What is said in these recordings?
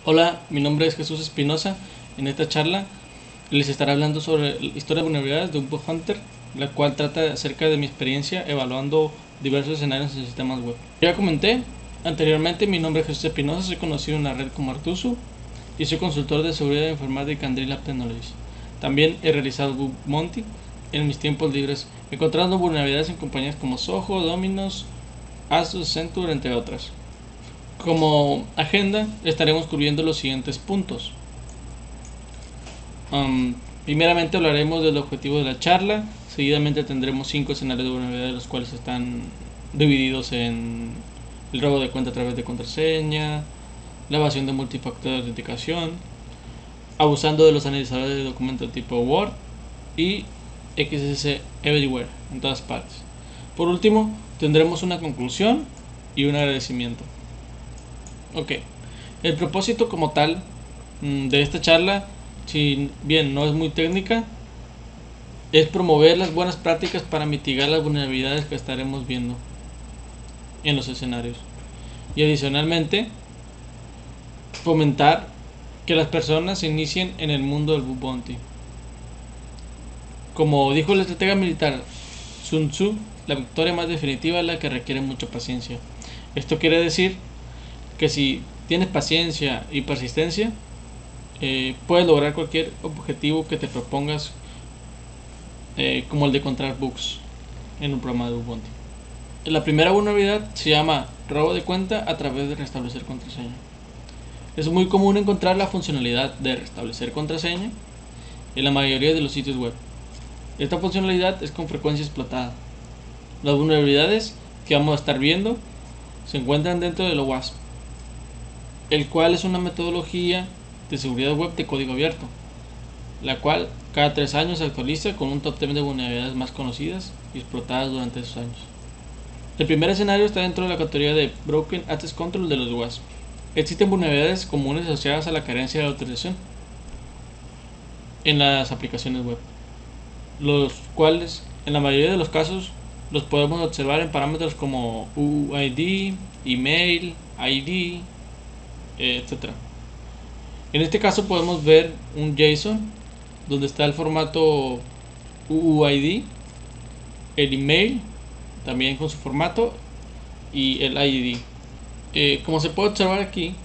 Hola, mi nombre es Jesús Espinosa. En esta charla les estaré hablando sobre la historia de vulnerabilidades de un bug hunter, la cual trata acerca de mi experiencia evaluando diversos escenarios en sistemas web. Ya comenté anteriormente, mi nombre es Jesús Espinosa, soy conocido en la red como Artusu y soy consultor de seguridad informática en Drillab Technologies. También he realizado bug bounty en mis tiempos libres, encontrando vulnerabilidades en compañías como Soho, Domino's, Asus, Centur, entre otras. Como agenda estaremos cubriendo los siguientes puntos. Primeramente hablaremos del objetivo de la charla, seguidamente tendremos 5 escenarios de vulnerabilidad, los cuales están divididos en el robo de cuenta a través de contraseña, la evasión de multifactor de autenticación, abusando de los analizadores de documentos tipo Word y XSS Everywhere, en todas partes. Por último, tendremos una conclusión y un agradecimiento. Ok, el propósito como tal de esta charla, si bien no es muy técnica, es promover las buenas prácticas para mitigar las vulnerabilidades que estaremos viendo en los escenarios. Y adicionalmente, fomentar que las personas se inicien en el mundo del bug bounty. Como dijo el estratega militar Sun Tzu, la victoria más definitiva es la que requiere mucha paciencia. Esto quiere decir que si tienes paciencia y persistencia, puedes lograr cualquier objetivo que te propongas, como el de encontrar bugs en un programa de Ubuntu. La primera vulnerabilidad se llama robo de cuenta a través de restablecer contraseña. Es muy común encontrar la funcionalidad de restablecer contraseña en la mayoría de los sitios web. Esta funcionalidad es con frecuencia explotada. Las vulnerabilidades que vamos a estar viendo se encuentran dentro de lo WASP, el cual es una metodología de seguridad web de código abierto, la cual cada 3 años se actualiza con un top 10 de vulnerabilidades más conocidas y explotadas durante esos años. El primer escenario está dentro de la categoría de Broken Access Control de los WASP. Existen vulnerabilidades comunes asociadas a la carencia de autorización en las aplicaciones web, los cuales en la mayoría de los casos los podemos observar en parámetros como UUID, email, ID, etc. En este caso podemos ver un JSON donde está el formato UUID, el email también con su formato y el ID. Como se puede observar aquí,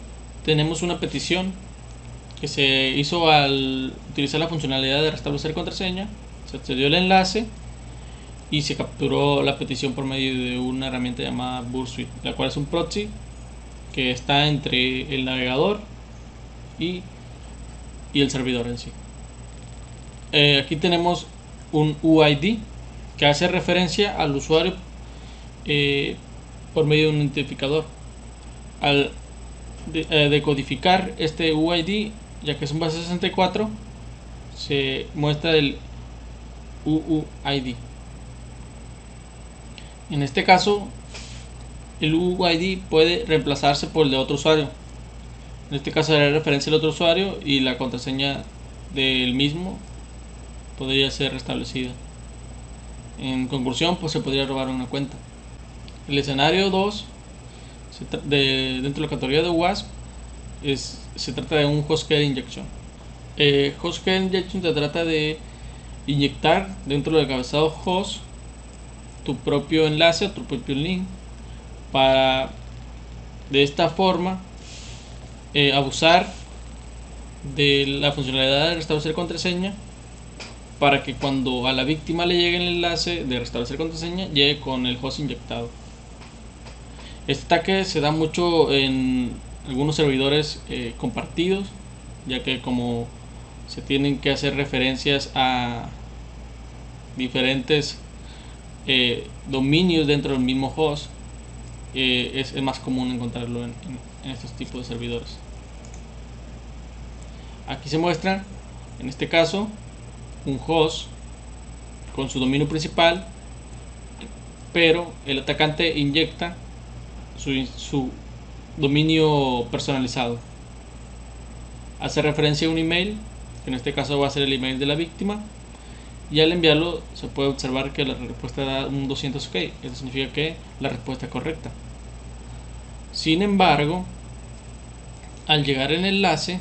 tenemos una petición que se hizo al utilizar la funcionalidad de restablecer contraseña. Se accedió al enlace y se capturó la petición por medio de una herramienta llamada Bursuit, la cual es un proxy que está entre el navegador y el servidor en sí. Aquí tenemos un UID que hace referencia al usuario, por medio de un identificador. Al decodificar este UID, ya que es un base 64, se muestra el UUID. En este caso, el UUID puede reemplazarse por el de otro usuario. En este caso haré referencia al otro usuario y la contraseña del mismo podría ser restablecida. En conclusión, pues se podría robar una cuenta. El escenario 2, dentro de la categoría de WASP, se trata de un hostkey injection. Hostkey injection se trata de inyectar dentro del encabezado host tu propio enlace, tu propio link, para de esta forma abusar de la funcionalidad de restablecer contraseña, para que cuando a la víctima le llegue el enlace de restablecer contraseña, llegue con el host inyectado. Este ataque se da mucho en algunos servidores compartidos, ya que como se tienen que hacer referencias a diferentes dominios dentro del mismo host, es más común encontrarlo en estos tipos de servidores. Aquí se muestra, en este caso, un host con su dominio principal, pero el atacante inyecta su dominio personalizado. Hace referencia a un email, que en este caso va a ser el email de la víctima, y al enviarlo se puede observar que la respuesta da un 200 OK. Eso significa que la respuesta es correcta. Sin embargo, al llegar el enlace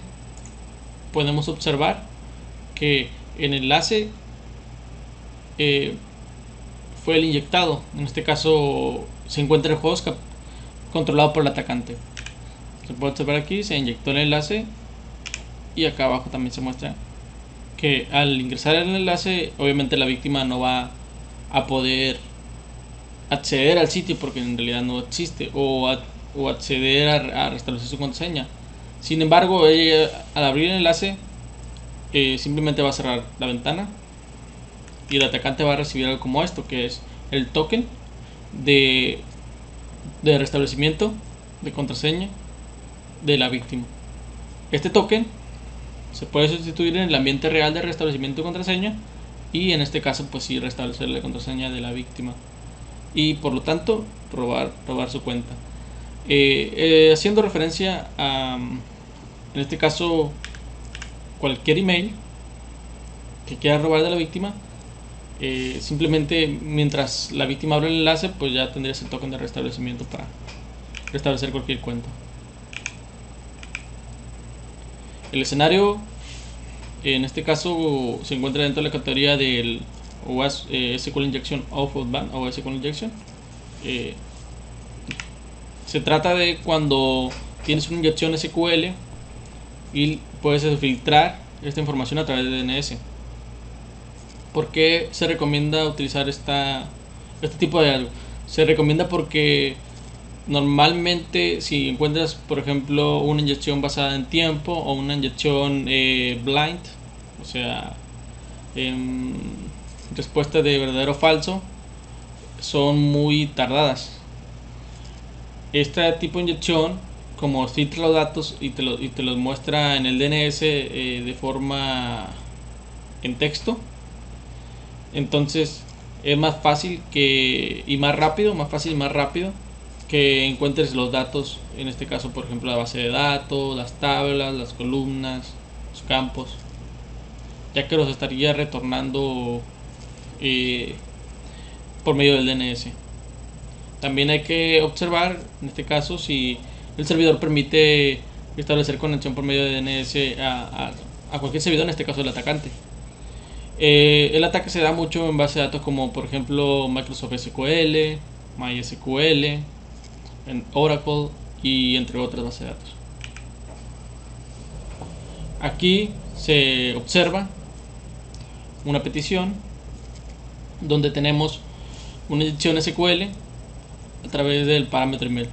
podemos observar que en el enlace fue el inyectado. En este caso se encuentra el juego controlado por el atacante. Se puede observar aquí, se inyectó el enlace y acá abajo también se muestra que al ingresar el enlace obviamente la víctima no va a poder acceder al sitio porque en realidad no existe, o acceder a restablecer su contraseña. Sin embargo, ella, al abrir el enlace simplemente va a cerrar la ventana y el atacante va a recibir algo como esto, que es el token de restablecimiento de contraseña de la víctima. Este token se puede sustituir en el ambiente real de restablecimiento de contraseña y en este caso pues sí restablecer la contraseña de la víctima y por lo tanto robar su cuenta. Haciendo referencia a, en este caso, cualquier email que quiera robar de la víctima, simplemente mientras la víctima abre el enlace pues ya tendrías el token de restablecimiento para restablecer cualquier cuenta. El escenario en este caso se encuentra dentro de la categoría del SQL Injection Outbound o SQL Injection. Se trata de cuando tienes una inyección SQL y puedes filtrar esta información a través de DNS. ¿Por qué se recomienda utilizar este tipo de algo? Se recomienda porque normalmente si encuentras por ejemplo una inyección basada en tiempo o una inyección blind, o sea respuesta de verdadero o falso, son muy tardadas. Este tipo de inyección, como filtra los datos y te los muestra en el DNS de forma en texto, entonces es más fácil y más rápido que encuentres los datos, en este caso por ejemplo la base de datos, las tablas, las columnas, los campos, ya que los estaría retornando por medio del DNS. También hay que observar en este caso si el servidor permite establecer conexión por medio de DNS a cualquier servidor, en este caso el atacante. El ataque se da mucho en base de datos como por ejemplo Microsoft SQL, MySQL, en Oracle y entre otras bases de datos. Aquí se observa una petición donde tenemos una inyección SQL a través del parámetro email.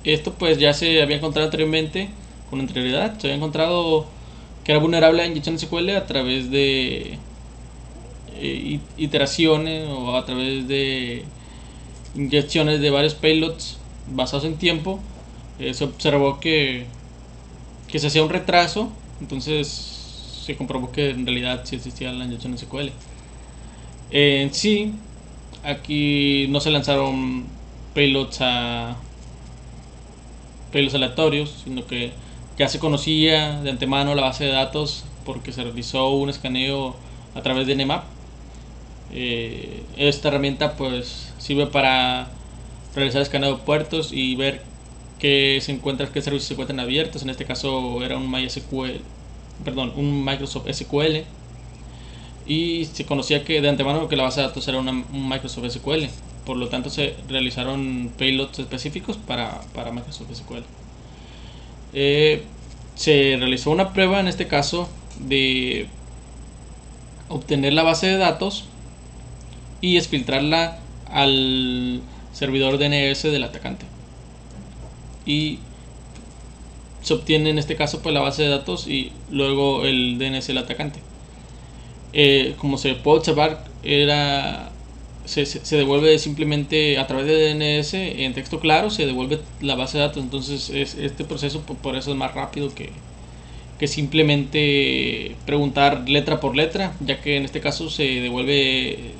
Esto pues ya se había encontrado anteriormente con anterioridad. Se había encontrado que era vulnerable a inyección SQL a través de iteraciones o a través de inyecciones de varios payloads basados en tiempo. Se observó que se hacía un retraso, entonces se comprobó que en realidad sí existía la inyección SQL. En sí, aquí no se lanzaron payloads aleatorios, sino que ya se conocía de antemano la base de datos porque se realizó un escaneo a través de Nmap. Esta herramienta pues sirve para realizar escaneo de puertos y ver qué servicios se encuentran abiertos. En este caso era un Microsoft SQL, y se conocía que de antemano que la base de datos era un Microsoft SQL. Por lo tanto se realizaron payloads específicos para Microsoft SQL. Se realizó una prueba en este caso de obtener la base de datos y exfiltrarla al servidor DNS del atacante, y se obtiene en este caso pues la base de datos y luego el DNS del atacante. Como se puede observar, se devuelve simplemente a través de DNS en texto claro, se devuelve la base de datos. Entonces este proceso por eso es más rápido que simplemente preguntar letra por letra, ya que en este caso se devuelve,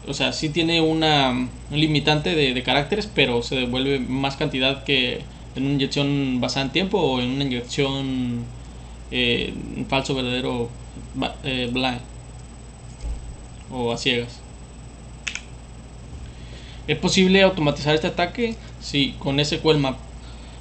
o sea, sí tiene un limitante de caracteres, pero se devuelve más cantidad que en una inyección basada en tiempo o en una inyección falso verdadero blind o a ciegas. ¿Es posible automatizar este ataque? Sí, con SQL Map.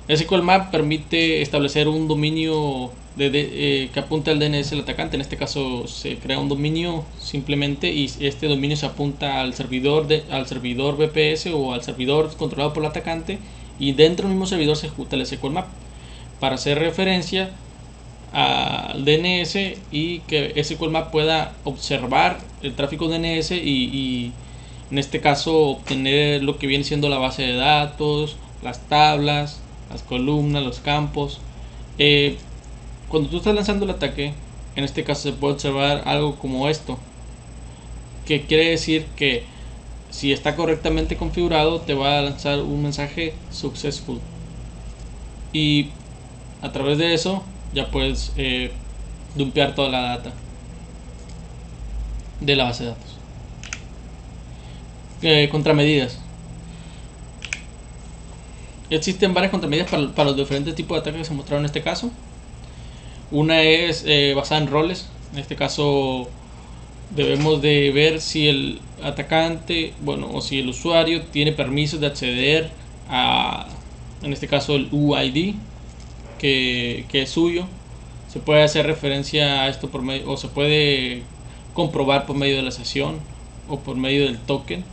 SQL Map permite establecer un dominio que apunta al DNS del atacante. En este caso se crea un dominio simplemente y este dominio se apunta al servidor VPS o al servidor controlado por el atacante, y dentro del mismo servidor se ejecuta el SQL Map para hacer referencia al DNS y que SQL Map pueda observar el tráfico DNS y en este caso obtener lo que viene siendo la base de datos, las tablas, las columnas, los campos. Cuando tú estás lanzando el ataque, en este caso se puede observar algo como esto, que quiere decir que si está correctamente configurado te va a lanzar un mensaje successful, y a través de eso ya puedes dumpear toda la data de la base de datos. Contramedidas. Existen varias contramedidas para los diferentes tipos de ataques que se mostraron en este caso. Una es basada en roles. En este caso debemos de ver si el atacante, o si el usuario tiene permisos de acceder a, en este caso, el UID que es suyo. Se puede hacer referencia a esto por medio, o se puede comprobar por medio de la sesión o por medio del token,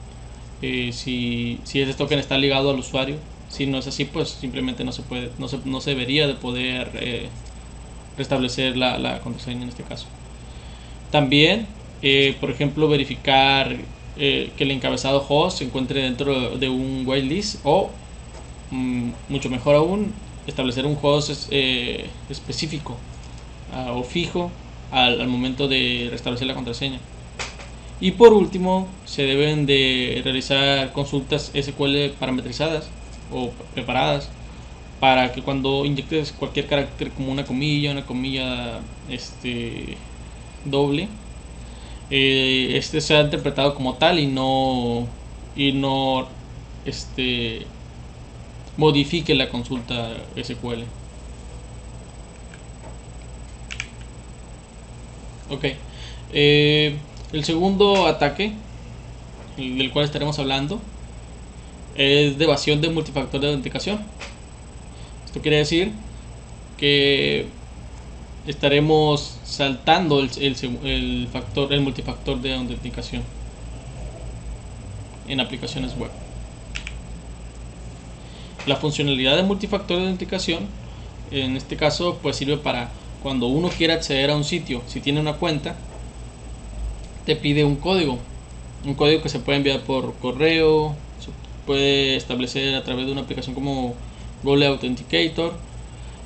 si ese token está ligado al usuario. Si no es así, pues simplemente no se debería de poder restablecer la contraseña en este caso. También, por ejemplo, verificar que el encabezado host se encuentre dentro de un whitelist, o mucho mejor aún, establecer un host específico o fijo al momento de restablecer la contraseña. Y por último, se deben de realizar consultas SQL parametrizadas o preparadas para que cuando inyectes cualquier carácter como una comilla doble, este sea interpretado como tal y no modifique la consulta SQL. Ok. El segundo ataque del cual estaremos hablando es de evasión de multifactor de autenticación. Esto quiere decir que estaremos saltando el multifactor de autenticación en aplicaciones web. La funcionalidad de multifactor de autenticación, en este caso, pues sirve para cuando uno quiere acceder a un sitio. Si tiene una cuenta, te pide un código que se puede enviar por correo, se puede establecer a través de una aplicación como Google Authenticator.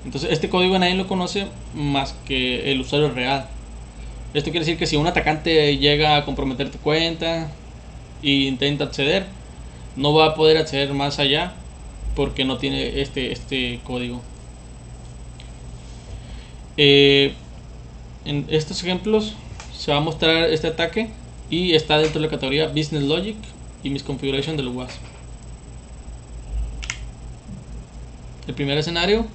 Entonces este código nadie lo conoce más que el usuario real. Esto quiere decir que si un atacante llega a comprometer tu cuenta e intenta acceder, no va a poder acceder más allá porque no tiene este código. En estos ejemplos se va a mostrar este ataque y está dentro de la categoría Business Logic y Misconfiguration del WASP. El primer escenario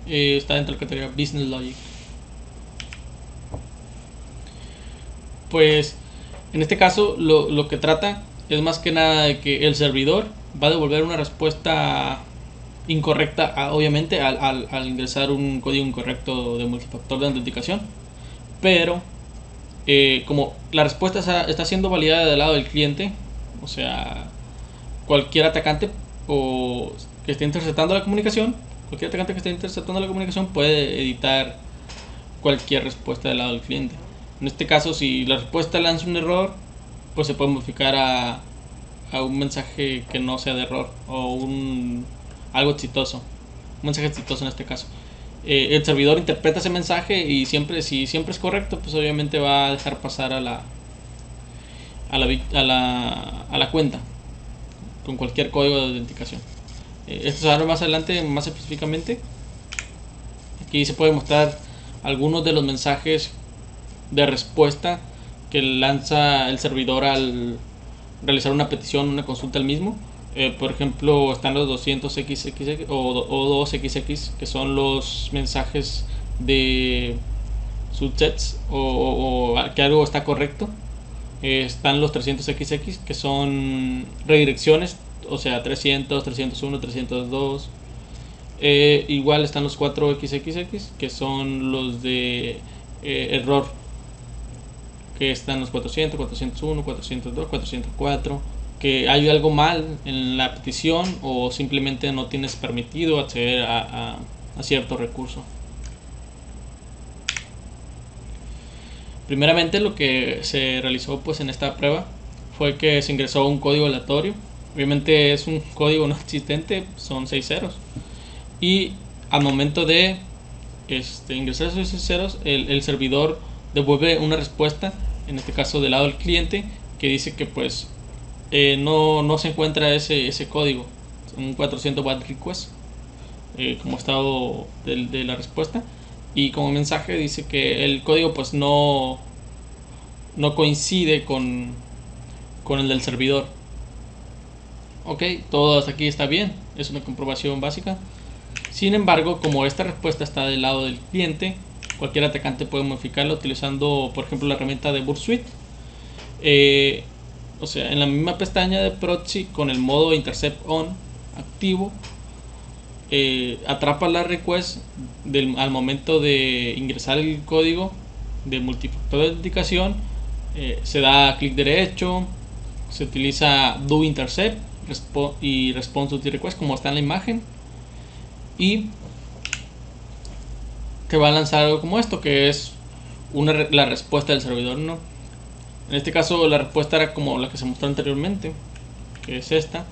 está dentro de la categoría Business Logic. Pues en este caso lo que trata es más que nada de que el servidor va a devolver una respuesta incorrecta, obviamente, al ingresar un código incorrecto de multifactor de autenticación, pero como la respuesta está siendo validada del lado del cliente, o sea, cualquier atacante que esté interceptando la comunicación, puede editar cualquier respuesta del lado del cliente. En este caso, si la respuesta lanza un error, pues se puede modificar a un mensaje que no sea de error, o algo exitoso, un mensaje exitoso en este caso. El servidor interpreta ese mensaje y si siempre es correcto, pues obviamente va a dejar pasar a la cuenta con cualquier código de autenticación. Esto se va a ver más adelante, más específicamente. Aquí se puede mostrar algunos de los mensajes de respuesta que lanza el servidor al realizar una petición, una consulta al mismo. Por ejemplo, están los 200xx o 2xx, que son los mensajes de subsets o que algo está correcto. Están los 300xx, que son redirecciones, o sea, 300, 301, 302. Igual están los 4xxx, que son los de error, que están los 400, 401, 402, 404, que hay algo mal en la petición o simplemente no tienes permitido acceder a cierto recurso. Primeramente, lo que se realizó pues en esta prueba fue que se ingresó un código aleatorio. Obviamente es un código no existente, son 6 ceros, y al momento de ingresar esos 6 ceros, el servidor devuelve una respuesta, en este caso del lado del cliente, que dice que pues no se encuentra ese código, un 400 baud request, como estado de la respuesta, y como mensaje dice que el código pues no coincide con el del servidor. Ok, todo hasta aquí está bien, es una comprobación básica. Sin embargo, como esta respuesta está del lado del cliente, cualquier atacante puede modificarla utilizando, por ejemplo, la herramienta de Burp Suite. O sea, en la misma pestaña de proxy, con el modo intercept on activo, atrapa la request al momento de ingresar el código de multifactor de autenticación. Se da clic derecho, se utiliza do intercept y response to request, como está en la imagen, y te va a lanzar algo como esto, que es la respuesta del servidor, ¿no? En este caso la respuesta era como la que se mostró anteriormente, que es esta,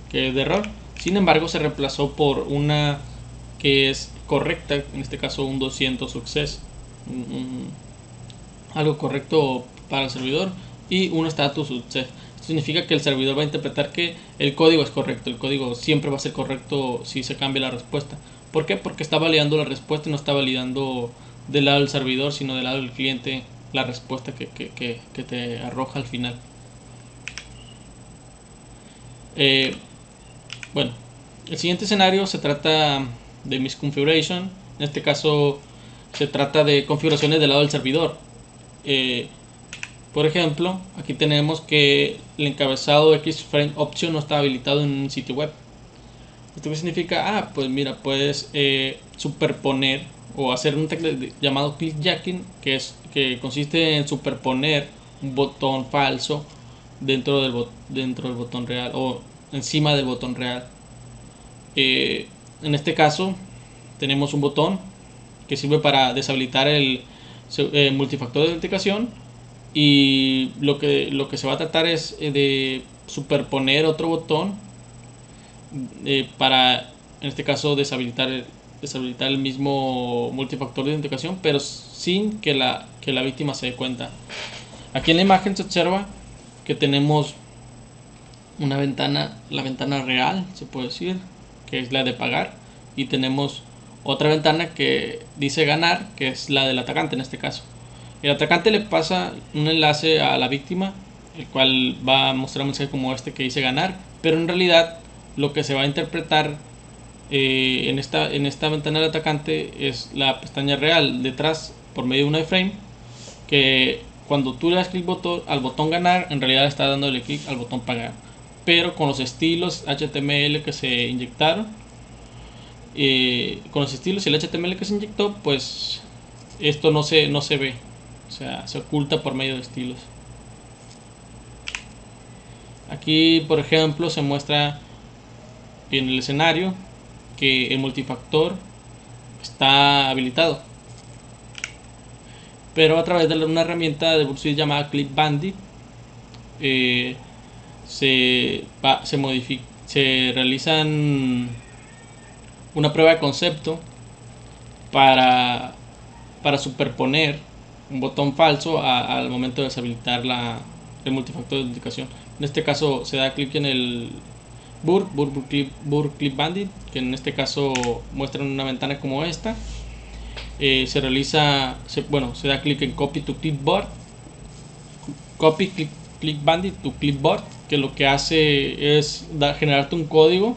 que es de error. Sin embargo, se reemplazó por una que es correcta, en este caso un 200 success, algo correcto para el servidor, y un status success. Esto significa que el servidor va a interpretar que el código es correcto. El código siempre va a ser correcto si se cambia la respuesta. ¿Por qué? Porque está validando la respuesta y no está validando del lado del servidor, sino del lado del cliente la respuesta que te arroja al final. Bueno, el siguiente escenario se trata de misconfiguration. En este caso se trata de configuraciones del lado del servidor. Por ejemplo, aquí tenemos que el encabezado X-Frame Option no está habilitado en un sitio web. ¿Esto qué significa? Pues mira, puedes superponer o hacer un teclado llamado clickjacking, que consiste en superponer un botón falso dentro del botón real o encima del botón real. En este caso tenemos un botón que sirve para deshabilitar el multifactor de autenticación, y lo que se va a tratar es de superponer otro botón para, en este caso, deshabilitar el mismo multifactor de autenticación, pero sin que la víctima se dé cuenta. Aquí en la imagen se observa que tenemos una ventana, la ventana real, se puede decir, que es la de pagar, y tenemos otra ventana que dice ganar, que es la del atacante en este caso. El atacante le pasa un enlace a la víctima, el cual va a mostrar un mensaje como este que dice ganar, pero en realidad lo que se va a interpretar en esta ventana del atacante es la pestaña real detrás por medio de un iframe, que cuando tú le das clic al botón ganar, en realidad está dándole clic al botón pagar, pero con los estilos HTML que se inyectaron, con los estilos y el HTML que se inyectó, pues esto no se ve, o sea, se oculta por medio de estilos. Aquí, por ejemplo, se muestra en el escenario que el multifactor está habilitado, pero a través de una herramienta de Burp Suite llamada Clip Bandit se realizan una prueba de concepto para superponer un botón falso al momento de deshabilitar el multifactor de autenticación. En este caso se da clic en el Burp Clip Bandit, que en este caso muestra una ventana como esta. Se da clic en Copy to Clipboard, Copy Click Bandit to Clipboard, que lo que hace es generarte un código,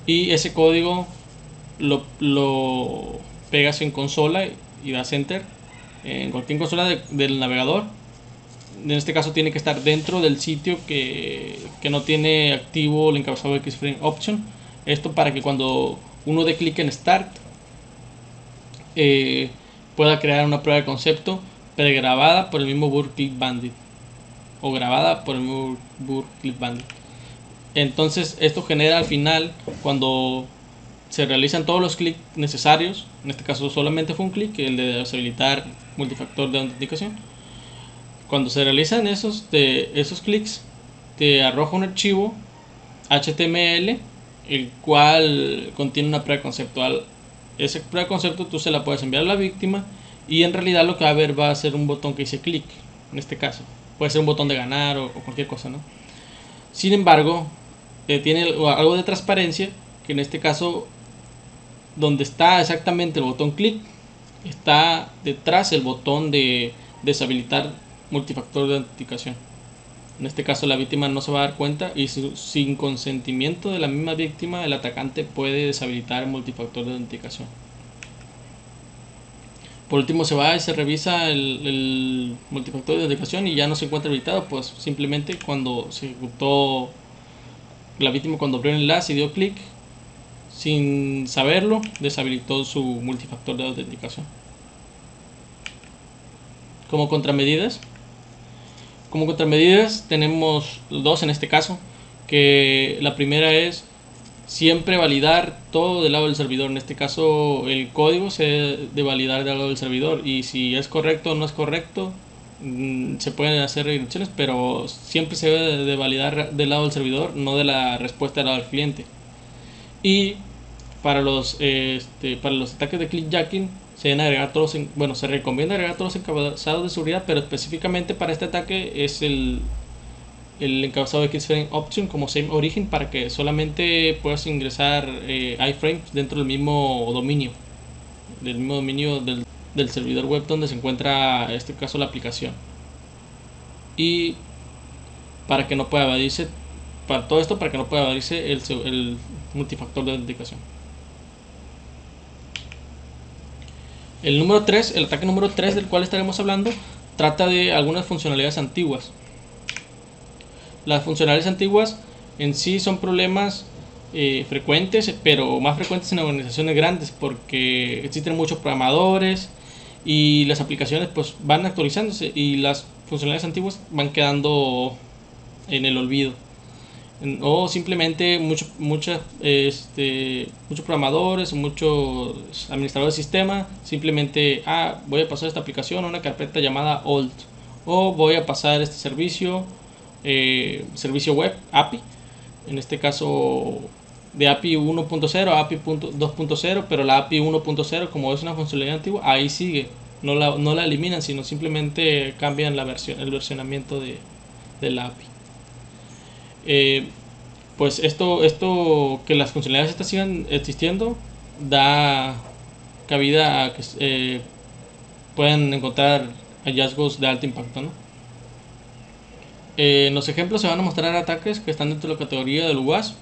y ese código lo pegas en consola y das enter en cualquier consola del navegador. En este caso tiene que estar dentro del sitio que no tiene activo el encabezado X-Frame Option, Esto para que cuando uno dé clic en Start pueda crear una prueba de concepto pregrabada por el mismo Burp-Click Bandit o grabada por el mismo Burp-Click Bandit. Entonces esto genera al final, cuando se realizan todos los clics necesarios, en este caso solamente fue un clic, el de deshabilitar multifactor de autenticación. Cuando se realizan esos clics, te arroja un archivo HTML el cual contiene una prueba conceptual. Esa prueba de concepto tú se la puedes enviar a la víctima y en realidad lo que va a ver va a ser un botón que dice clic. En este caso puede ser un botón de ganar o cualquier cosa, ¿no? Sin embargo, tiene algo de transparencia, que en este caso donde está exactamente el botón clic está detrás el botón de deshabilitar multifactor de autenticación. En este caso la víctima no se va a dar cuenta y sin consentimiento de la misma víctima el atacante puede deshabilitar el multifactor de autenticación. Por último se va y se revisa el multifactor de autenticación y ya no se encuentra habilitado, pues simplemente cuando se ejecutó la víctima, cuando abrió el enlace y dio clic, sin saberlo deshabilitó su multifactor de autenticación. Como contramedidas tenemos dos en este caso, que la primera es siempre validar todo del lado del servidor. En este caso el código se debe de validar del lado del servidor y si es correcto o no es correcto, se pueden hacer redirecciones, pero siempre se debe de validar del lado del servidor, no de la respuesta del lado del cliente. Y para los ataques de clickjacking se deben agregar se recomienda agregar todos los encabezados de seguridad, pero específicamente para este ataque es el encabezado de Keysframe Option como same origin, para que solamente puedas ingresar iframes dentro del mismo dominio del servidor web donde se encuentra, en este caso, la aplicación. Y para que no pueda evadirse, para todo esto, para que no pueda evadirse el multifactor de autenticación. El ataque número 3 del cual estaremos hablando trata de algunas funcionalidades antiguas. Las funcionalidades antiguas en sí son problemas frecuentes, pero más frecuentes en organizaciones grandes porque existen muchos programadores y las aplicaciones pues van actualizándose y las funcionalidades antiguas van quedando en el olvido. O simplemente muchos programadores, muchos administradores de sistema simplemente voy a pasar esta aplicación a una carpeta llamada old, o voy a pasar este servicio web API, en este caso de API 1.0 a API 2.0, pero la API 1.0 como es una funcionalidad antigua ahí sigue, no la eliminan, sino simplemente cambian el versionamiento de la API. Pues esto que las funcionalidades estas sigan existiendo da cabida a que puedan encontrar hallazgos de alto impacto, ¿no? En los ejemplos se van a mostrar ataques que están dentro de la categoría del WASP,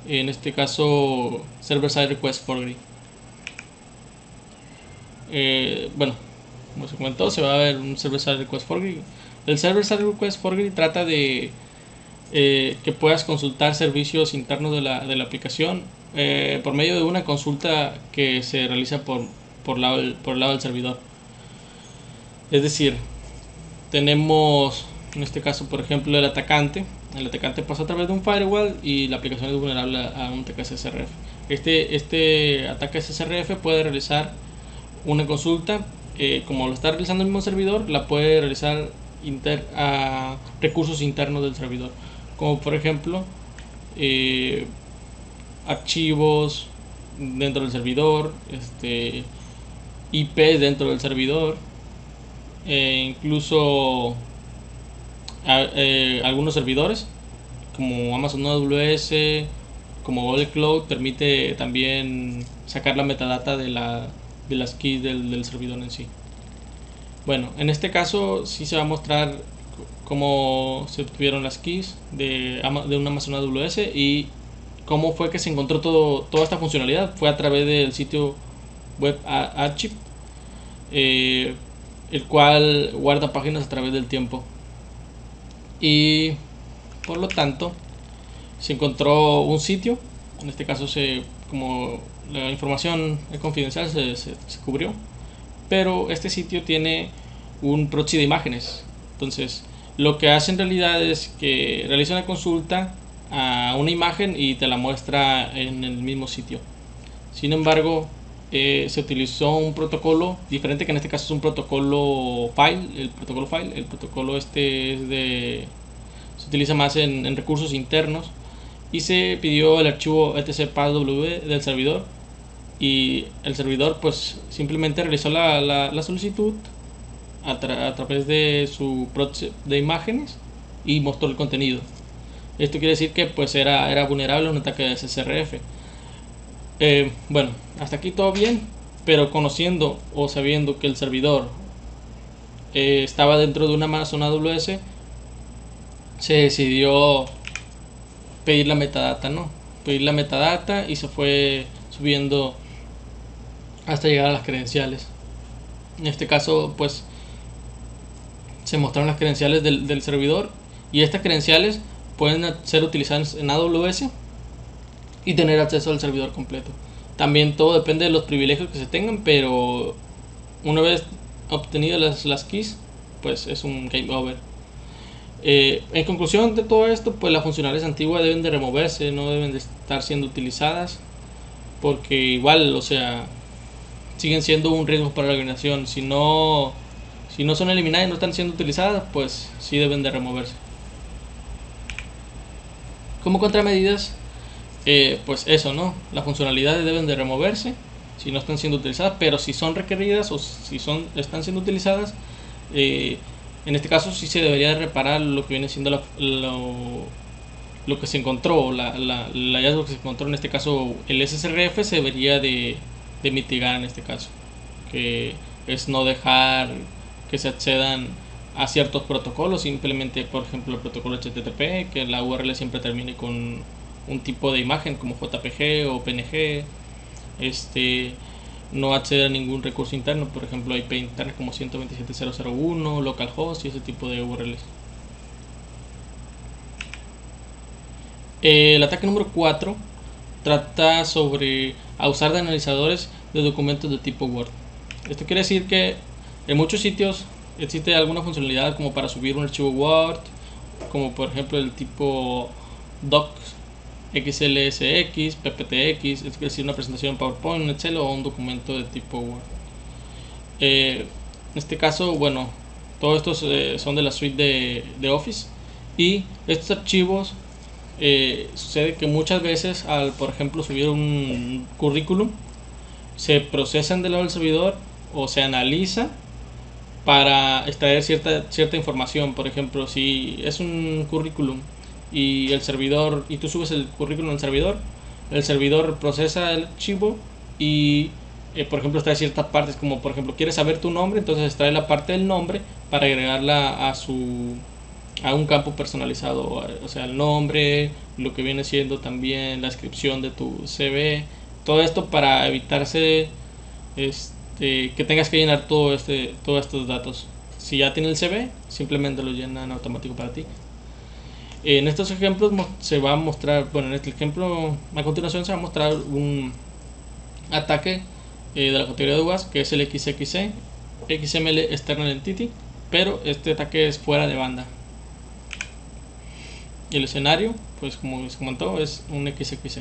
en este caso Server-Side Request Forgery. Como se comentó, se va a ver un Server-Side Request Forgery. El Server-Side Request Forgery trata de que puedas consultar servicios internos de la aplicación por medio de una consulta que se realiza por el lado del servidor. Es decir, tenemos en este caso, por ejemplo, el atacante pasa a través de un firewall y la aplicación es vulnerable a un ataque SSRF. Este ataque SSRF puede realizar una consulta, como lo está realizando el mismo servidor, la puede realizar a recursos internos del servidor, como por ejemplo archivos dentro del servidor, IP dentro del servidor, incluso algunos servidores como Amazon AWS, como Google Cloud, permite también sacar la metadata de las keys del servidor en sí. Bueno, en este caso sí se va a mostrar cómo se obtuvieron las keys de un Amazon AWS y cómo fue que se encontró toda esta funcionalidad. Fue a través del sitio web Archive, el cual guarda páginas a través del tiempo, y por lo tanto se encontró un sitio En este caso, como la información es confidencial, se cubrió. Pero este sitio tiene un proxy de imágenes. Entonces, lo que hace en realidad es que realiza una consulta a una imagen y te la muestra en el mismo sitio. Sin embargo, se utilizó un protocolo diferente, que en este caso es un protocolo file. El protocolo este se utiliza más en recursos internos, y se pidió el archivo etc passw del servidor, y el servidor pues simplemente realizó la solicitud a través de su proxy de imágenes y mostró el contenido. Esto quiere decir que pues era vulnerable a un ataque de SSRF. Bueno, hasta aquí todo bien, pero conociendo o sabiendo que el servidor estaba dentro de una Amazon AWS, se decidió pedir la metadata, ¿no? Pedir la metadata, y se fue subiendo hasta llegar a las credenciales. En este caso, pues, se mostraron las credenciales del servidor, y estas credenciales pueden ser utilizadas en AWS y tener acceso al servidor completo. También todo depende de los privilegios que se tengan, pero una vez obtenidas las keys, pues es un game over. En conclusión de todo esto, pues las funcionalidades antiguas deben de removerse, no deben de estar siendo utilizadas, porque igual, o sea, siguen siendo un riesgo para la organización. Si no son eliminadas y no están siendo utilizadas, pues sí deben de removerse. Como contramedidas, pues eso, ¿no? Las funcionalidades deben de removerse si no están siendo utilizadas, pero si son requeridas o si están siendo utilizadas, en este caso sí se debería de reparar lo que viene siendo lo que se encontró, el hallazgo que se encontró. En este caso, el SSRF se debería de mitigar en este caso, que es no dejar que se accedan a ciertos protocolos, simplemente, por ejemplo, el protocolo HTTP, que la URL siempre termine con un tipo de imagen como JPG o PNG. No acceder a ningún recurso interno, por ejemplo IP interna como 127.0.0.1, localhost y ese tipo de URLs. El ataque número 4 trata sobre usar de analizadores de documentos de tipo Word. Esto quiere decir que en muchos sitios existe alguna funcionalidad como para subir un archivo Word, como por ejemplo el tipo docs, XLSX, PPTX, es decir, una presentación en PowerPoint, en Excel o un documento de tipo Word. En este caso, bueno, todos estos son de la suite de Office, y estos archivos sucede que muchas veces al, por ejemplo, subir un currículum, se procesan del lado del servidor o se analiza para extraer cierta información. Por ejemplo, si es un currículum y el servidor, y tú subes el currículum al servidor, el servidor procesa el archivo y por ejemplo extrae ciertas partes, como por ejemplo quieres saber tu nombre, entonces extrae la parte del nombre para agregarla a un campo personalizado, o sea, el nombre, lo que viene siendo también la descripción de tu CV, todo esto para evitarse que tengas que llenar todos estos datos. Si ya tiene el CV, simplemente lo llena en automático para ti. En estos ejemplos se va a mostrar, bueno, en este ejemplo a continuación se va a mostrar un ataque de la categoría de WASP, que es el XXC, XML External Entity, pero este ataque es fuera de banda. Y el escenario, pues como les comentó, es un XXC.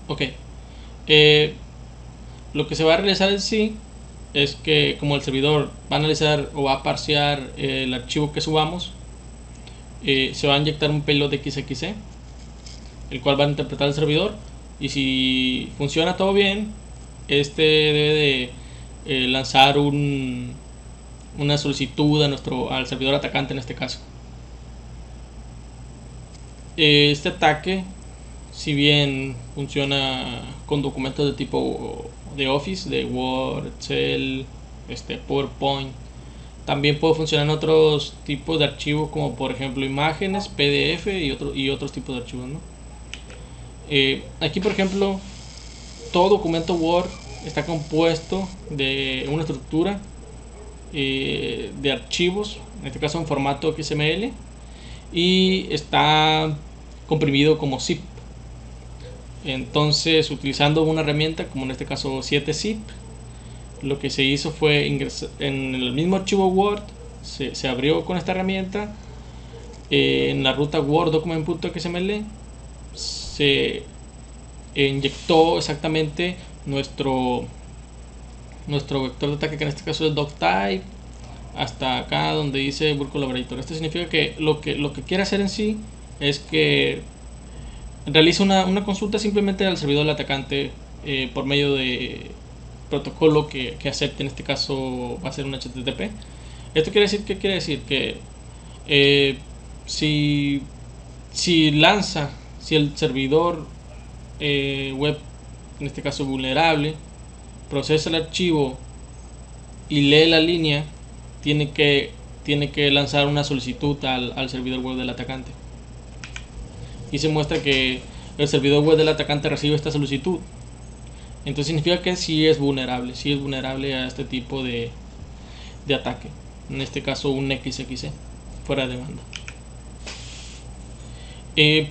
Ok. Lo que se va a realizar en sí es que, como el servidor va a analizar o va a parsear el archivo que subamos, se va a inyectar un payload XXC, el cual va a interpretar el servidor, y si funciona todo bien, este debe de lanzar una solicitud al servidor atacante en este caso. Este ataque, si bien funciona con documentos de tipo de Office, de Word, Excel, PowerPoint, también puede funcionar en otros tipos de archivos, como por ejemplo imágenes, PDF y otros tipos de archivos, ¿no? Aquí, por ejemplo, todo documento Word está compuesto de una estructura de archivos, en este caso en formato XML, y está comprimido como zip. Entonces, utilizando una herramienta como en este caso 7zip, lo que se hizo fue ingresar en el mismo archivo Word, se abrió con esta herramienta, en la ruta Word document.xml se inyectó exactamente nuestro vector de ataque, que en este caso es doctype, hasta acá donde dice Work Collaborator. Esto significa que lo que quiere hacer en sí es que realiza una consulta simplemente al servidor del atacante por medio de protocolo que acepte. En este caso va a ser un HTTP. Esto quiere decir, ¿qué quiere decir? Que si el servidor web, en este caso vulnerable, procesa el archivo y lee la línea, tiene que lanzar una solicitud al servidor web del atacante. Y se muestra que el servidor web del atacante recibe esta solicitud. Entonces significa que sí es vulnerable a este tipo de ataque. En este caso un XXE fuera de banda.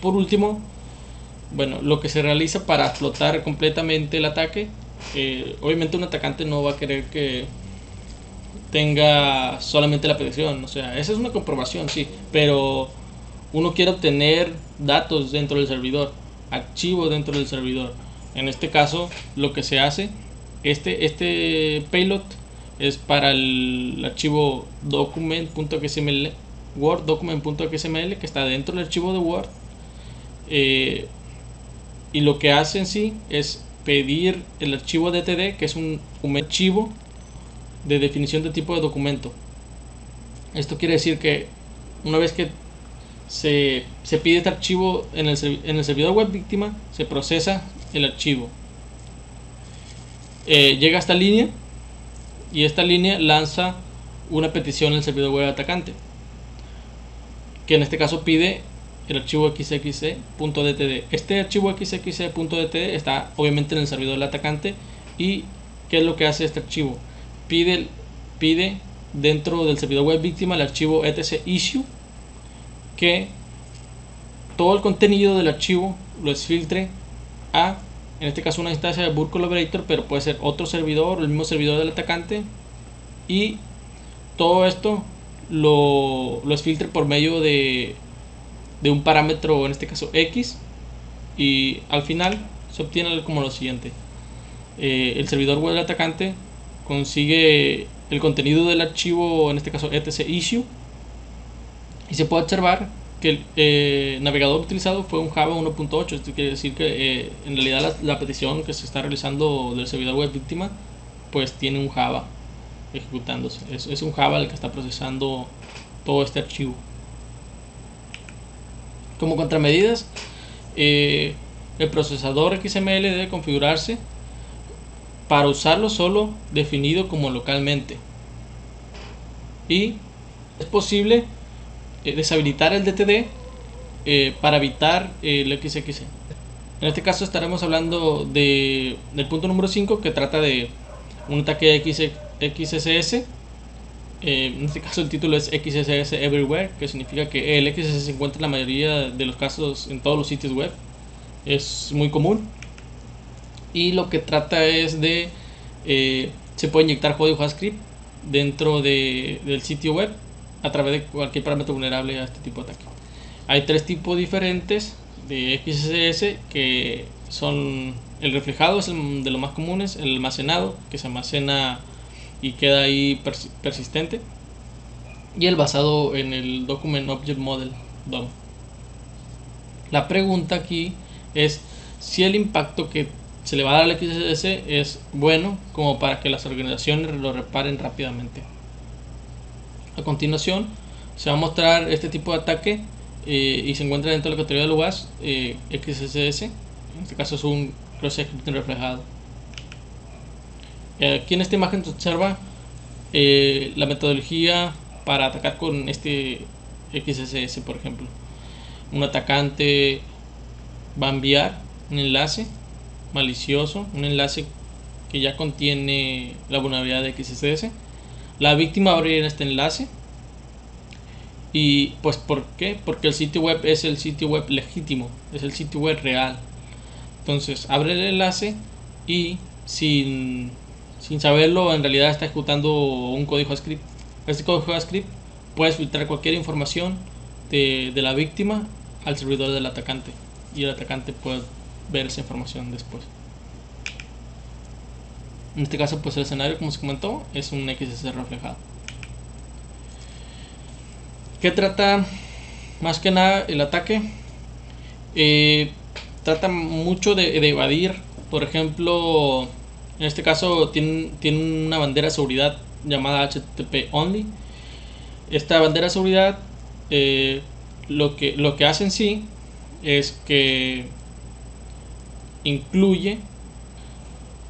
Por último, bueno, lo que se realiza para explotar completamente el ataque, obviamente un atacante no va a querer que tenga solamente la petición, o sea, esa es una comprobación, sí, pero uno quiere obtener datos dentro del servidor, archivos dentro del servidor. En este caso, lo que se hace, este payload es para el archivo document.xml, word document.xml, que está dentro del archivo de Word, y lo que hace en sí es pedir el archivo DTD, que es un archivo de definición de tipo de documento. Esto quiere decir que una vez que se pide este archivo en el servidor web víctima, se procesa el archivo, llega a esta línea, y esta línea lanza una petición al servidor web atacante, que en este caso pide el archivo xxe.dtd. Este archivo xxe.dtd está obviamente en el servidor del atacante. ¿Y qué es lo que hace este archivo? Pide dentro del servidor web víctima el archivo etc_issue, que todo el contenido del archivo lo exfiltre a, en este caso, una instancia de Work Collaborator, pero puede ser otro servidor o el mismo servidor del atacante, y todo esto lo exfiltre por medio de un parámetro, en este caso X, y al final se obtiene como lo siguiente: el servidor web del atacante consigue el contenido del archivo, en este caso etc_issue, y se puede observar que el navegador utilizado fue un Java 1.8. Esto quiere decir que en realidad la petición que se está realizando del servidor web víctima pues tiene un Java ejecutándose. Es un Java el que está procesando todo este archivo. Como contramedidas, el procesador XML debe configurarse para usarlo solo definido como localmente, y es posible deshabilitar el DTD para evitar el XXE. En este caso estaremos hablando del punto número 5, que trata de un ataque XSS. En este caso el título es XSS Everywhere, que significa que el XSS se encuentra en la mayoría de los casos en todos los sitios web. Es muy común, y lo que trata es de se puede inyectar código JavaScript dentro del sitio web a través de cualquier parámetro vulnerable a este tipo de ataque. Hay tres tipos diferentes de XSS, que son: el reflejado, es el de los más comunes; el almacenado, que se almacena y queda ahí persistente; y el basado en el Document Object Model DOM. La pregunta aquí es si el impacto que se le va a dar al XSS es bueno como para que las organizaciones lo reparen rápidamente. A continuación se va a mostrar este tipo de ataque y se encuentra dentro de la categoría de UAS XSS. En este caso es un cross-scripting reflejado. Aquí en esta imagen se observa la metodología para atacar con este XSS. Por ejemplo, un atacante va a enviar un enlace malicioso, un enlace que ya contiene la vulnerabilidad de XSS. La víctima va a abrir este enlace Y pues ¿por qué? Porque el sitio web es el sitio web legítimo, es el sitio web real. Entonces abre el enlace y sin saberlo en realidad está ejecutando un código JavaScript. Este código JavaScript puedes filtrar cualquier información de la víctima al servidor del atacante y el atacante puede ver esa información después. En este caso pues el escenario, como se comentó, es un XSS reflejado. ¿Qué trata más que nada el ataque? Trata mucho de evadir. Por ejemplo, en este caso tiene una bandera de seguridad llamada HTTP only. Esta bandera de seguridad lo que hace en sí es que incluye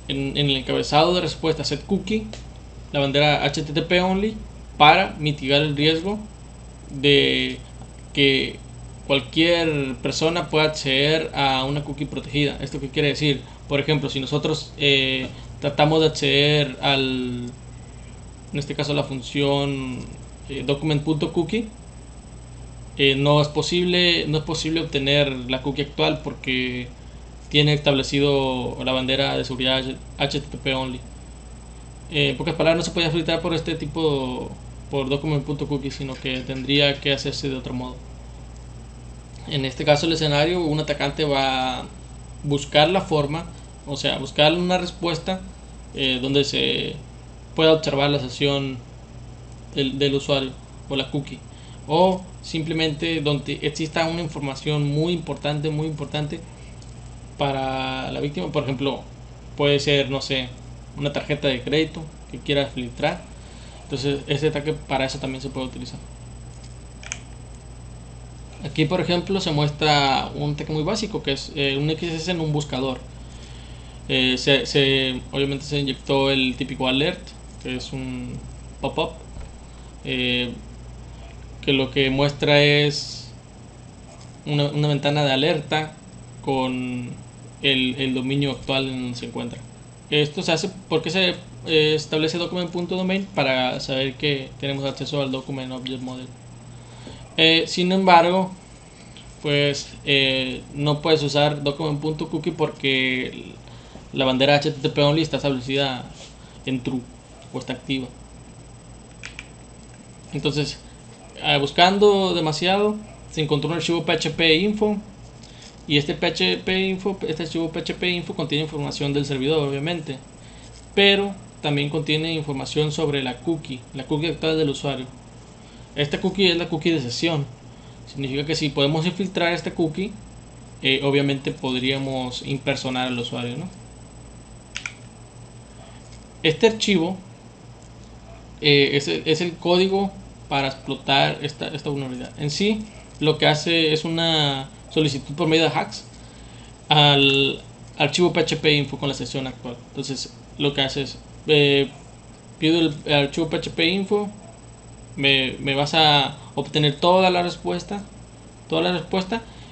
en el encabezado de respuesta set cookie la bandera HTTP only para mitigar el riesgo de que cualquier persona pueda acceder a una cookie protegida. ¿Esto qué quiere decir? Por ejemplo, si nosotros tratamos de acceder en este caso la función document.cookie, no es posible obtener la cookie actual porque tiene establecido la bandera de seguridad HTTP only. En pocas palabras, no se puede filtrar por este tipo, por document.cookie, sino que tendría que hacerse de otro modo. En este caso el escenario, un atacante va a buscar la forma, o sea, buscar una respuesta donde se pueda observar la sesión del usuario o la cookie, o simplemente donde exista una información muy importante para la víctima. Por ejemplo, puede ser, no sé, una tarjeta de crédito que quiera filtrar. Entonces este ataque para eso también se puede utilizar. Aquí por ejemplo se muestra un ataque muy básico que es un XSS en un buscador. Obviamente se inyectó el típico alert, que es un pop-up, que lo que muestra es una ventana de alerta con el dominio actual en donde se encuentra. Esto se hace porque se establece document.domain para saber que tenemos acceso al document object model. Sin embargo, pues no puedes usar document.cookie porque la bandera HTTP only está establecida en true o está activa. Entonces, buscando demasiado, se encontró un archivo PHP info y este archivo PHP info contiene información del servidor, obviamente, pero también contiene información sobre la cookie actual del usuario. Esta cookie es la cookie de sesión. Significa que si podemos infiltrar esta cookie, obviamente podríamos impersonar al usuario, ¿no? Este archivo es el código para explotar esta vulnerabilidad. En sí, lo que hace es una solicitud por medio de hacks al archivo PHP info con la sesión actual. Entonces, lo que hace es pido el archivo PHP info, me vas a obtener toda la respuesta,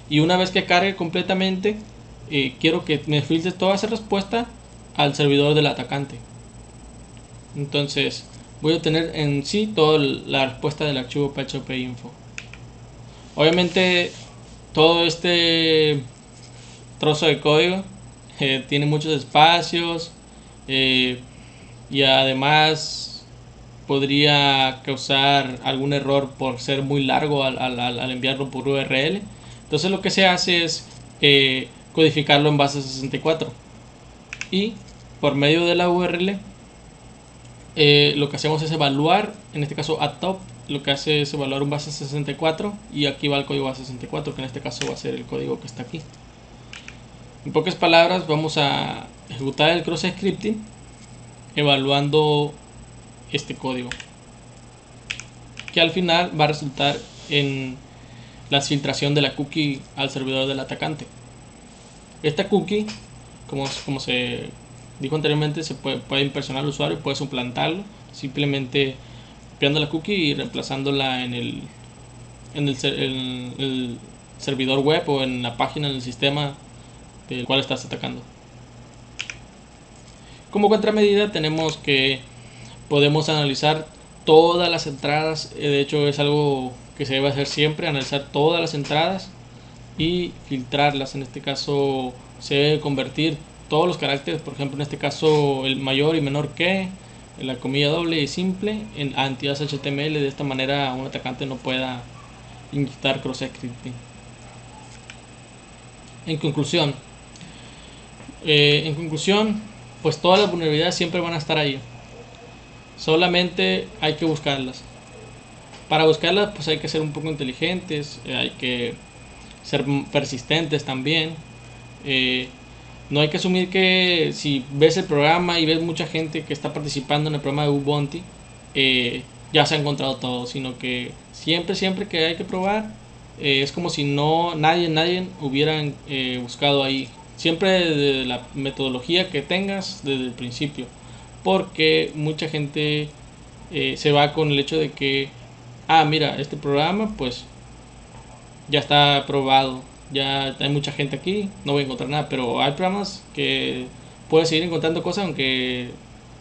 y una vez que cargue completamente, quiero que me filtres toda esa respuesta al servidor del atacante. Entonces voy a obtener en sí toda la respuesta del archivo PHP info. Obviamente todo este trozo de código tiene muchos espacios y además podría causar algún error por ser muy largo al enviarlo por URL. Entonces lo que se hace es codificarlo en base 64 y por medio de la URL lo que hacemos es evaluar, en este caso add-top lo que hace es evaluar un base 64 y aquí va el código base 64, que en este caso va a ser el código que está aquí. En pocas palabras, vamos a ejecutar el cross scripting evaluando este código, que al final va a resultar en la filtración de la cookie al servidor del atacante. Esta cookie, como se dijo anteriormente, se puede impersonar al usuario, puede suplantarlo, simplemente copiando la cookie y reemplazándola en el servidor web o en la página del sistema del cual estás atacando. Como contramedida tenemos que podemos analizar todas las entradas. De hecho, es algo que se debe hacer siempre, analizar todas las entradas y filtrarlas. En este caso se debe convertir todos los caracteres, por ejemplo en este caso el mayor y menor que, la comilla doble y simple, en entidades HTML. De esta manera un atacante no pueda inyectar cross-scripting. En conclusión, pues todas las vulnerabilidades siempre van a estar ahí. Solamente hay que buscarlas. Para buscarlas pues hay que ser un poco inteligentes, hay que ser persistentes también. No hay que asumir que si ves el programa y ves mucha gente que está participando en el programa de Bug Bounty, ya se ha encontrado todo, sino que siempre que hay que probar, es como si nadie hubiera buscado ahí. Siempre de la metodología que tengas desde el principio, porque mucha gente se va con el hecho de que, mira, este programa pues ya está probado, ya hay mucha gente aquí, no voy a encontrar nada. Pero hay programas que puedes seguir encontrando cosas aunque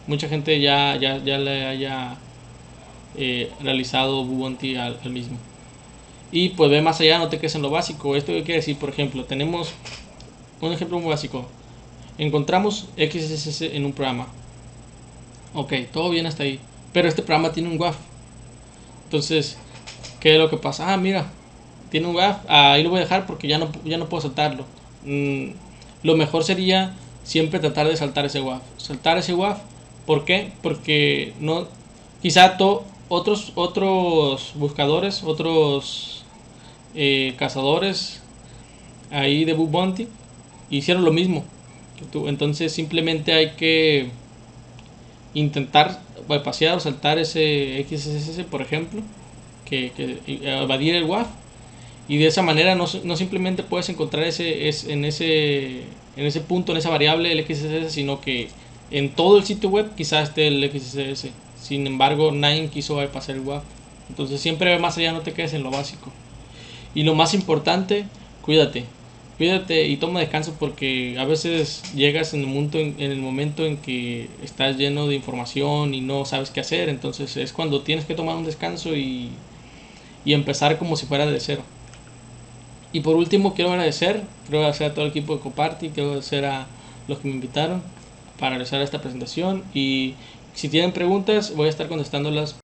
mucha gente ya le haya realizado Bug Bounty al mismo. Y pues ve más allá, no te quedes en lo básico. Esto quiere decir, por ejemplo, tenemos un ejemplo muy básico. Encontramos XSS en un programa. Ok, todo bien hasta ahí. Pero este programa tiene un WAF. Entonces, ¿qué es lo que pasa? Mira, tiene un WAF, ahí lo voy a dejar porque ya no puedo saltarlo. Lo mejor sería siempre tratar de saltar ese WAF. ¿Por qué? Porque no, quizá otros buscadores, otros cazadores ahí de Bug Bounty hicieron lo mismo que tú. Entonces simplemente hay que intentar bypassear o saltar ese XSS, por ejemplo, que evadir el WAF. Y de esa manera no simplemente puedes encontrar en ese punto, en esa variable el XSS, sino que en todo el sitio web quizás esté el XSS. Sin embargo, nadie quiso bypassar el WAF. Entonces siempre ve más allá, no te quedes en lo básico. Y lo más importante, cuídate y toma descanso, porque a veces llegas en el momento en que estás lleno de información y no sabes qué hacer. Entonces es cuando tienes que tomar un descanso y empezar como si fuera de cero. Y por último quiero agradecer a todo el equipo de Coparty, quiero agradecer a los que me invitaron para realizar esta presentación, y si tienen preguntas voy a estar contestándolas